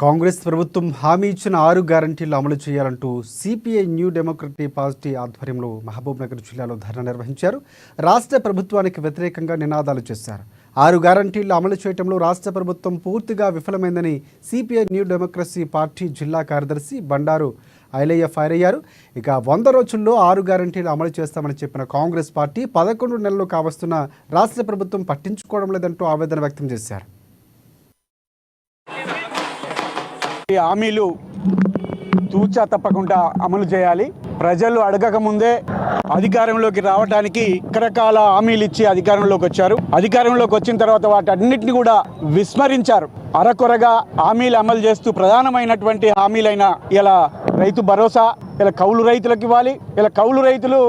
కాంగ్రెస్ ప్రభుత్వం హామీ ఇచ్చిన 6 గ్యారంటీలు అమలు చేయాలంటూ సిపిఐ న్యూ డెమోక్రటిక్ పార్టీ ఆధ్వర్యంలో మహబూబ్నగర్ జిల్లాలో ధర్నా నిర్వహించారు. రాష్ట్ర ప్రభుత్వానికి వ్యతిరేకంగా నినాదాలు చేశారు. 6 గ్యారంటీలు అమలు చేయడంలో రాష్ట్ర ప్రభుత్వం పూర్తిగా విఫలమైందని సిపిఐ న్యూ డెమోక్రసీ పార్టీ జిల్లా కార్యదర్శి బండారు ఐలయ్య ఫైర్ అయ్యారు. ఇక 100 రోజుల్లో 6 గ్యారంటీలు అమలు చేస్తామని చెప్పిన కాంగ్రెస్ పార్టీ 11 నెలలు కావస్తున్న రాష్ట్ర ప్రభుత్వం పట్టించుకోవడం లేదంటూ ఆవేదన వ్యక్తం చేశారు. ఈ హామీలు తూచా తప్పకుండా అమలు చేయాలి. ప్రజలు అడగక ముందే అధికారంలోకి రావడానికి రకరకాల హామీలు ఇచ్చి అధికారంలోకి వచ్చారు. అధికారంలోకి వచ్చిన తర్వాత వాటన్నిటిని కూడా విస్మరించారు. అరకొరగా హామీలు అమలు చేస్తూ ప్రధానమైనటువంటి హామీలైన ఇలా రైతు భరోసా, ఇలా కౌలు రైతులకు ఇవ్వాలి. ఇలా కౌలు రైతులు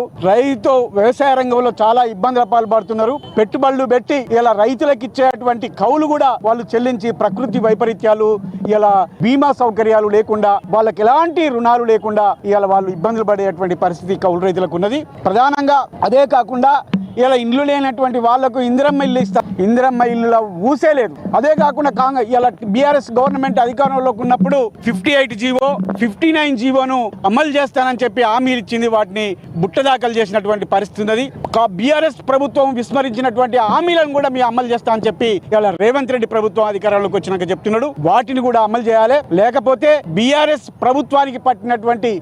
వ్యవసాయ రంగంలో చాలా ఇబ్బందుల పాల్పడుతున్నారు. పెట్టుబడులు పెట్టి ఇలా రైతులకు ఇచ్చేటువంటి కౌలు కూడా వాళ్ళు చెల్లించి ప్రకృతి వైపరీత్యాలు, ఇలా బీమా సౌకర్యాలు లేకుండా, వాళ్ళకి ఎలాంటి రుణాలు లేకుండా ఇలా వాళ్ళు ఇబ్బందులు పడేటువంటి పరిస్థితి కౌలు రైతులకు ఉన్నది. ప్రధానంగా అదే కాకుండా ఇలా ఇండ్లు లేనటువంటి వాళ్లకు ఇందిరమ్మ ఇల్లు ఇస్తారు. ఇందిరమ్మ ఇల్లు ఊసే లేదు. అదే కాకుండా ఇలా బీఆర్ఎస్ గవర్నమెంట్ అధికారంలోకి ఉన్నప్పుడు 58 జీవో 59 జీవోను అమలు చేస్తానని చెప్పి హామీలు ఇచ్చింది. వాటిని బుట్టదాఖలు చేసినటువంటి పరిస్థితి ఉన్నది. బీఆర్ఎస్ ప్రభుత్వం విస్మరించినటువంటి హామీలను కూడా మేము అమలు చేస్తామని చెప్పి ఇలా రేవంత్ రెడ్డి ప్రభుత్వం అధికారంలోకి వచ్చినాక చెప్తున్నాడు. వాటిని కూడా అమలు చేయాలి. లేకపోతే బీఆర్ఎస్ ప్రభుత్వానికి పట్టినటువంటి